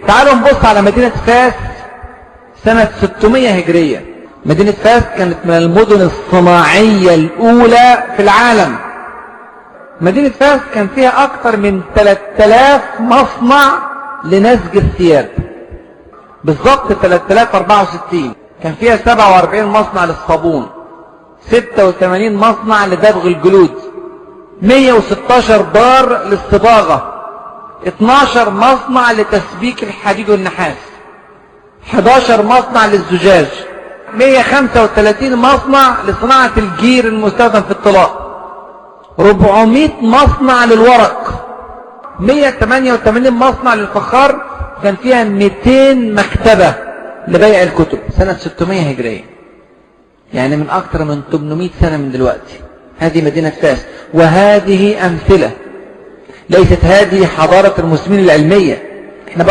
تعالوا نبص على مدينة فاس سنة 600 هجرية. مدينة فاس كانت من المدن الصناعية الأولى في العالم. مدينة فاس كان فيها أكثر من 3000 مصنع لنسج الثياب، بالضبط 3064. كان فيها 47 مصنع للصابون، 86 مصنع لدبغ الجلود، 116 دار للصباغة، 12 مصنع لتسبيك الحديد والنحاس، 11 مصنع للزجاج، 135 مصنع لصناعة الجير المستخدم في الطلاء، 400 مصنع للورق، 188 مصنع للفخار. كان فيها 200 مكتبة لبيع الكتب سنة 600 هجرية، يعني من أكثر من 800 سنة من دلوقتي. هذه مدينة فاس. وهذه أمثلة، ليست هذه حضارة المسلمين العلمية،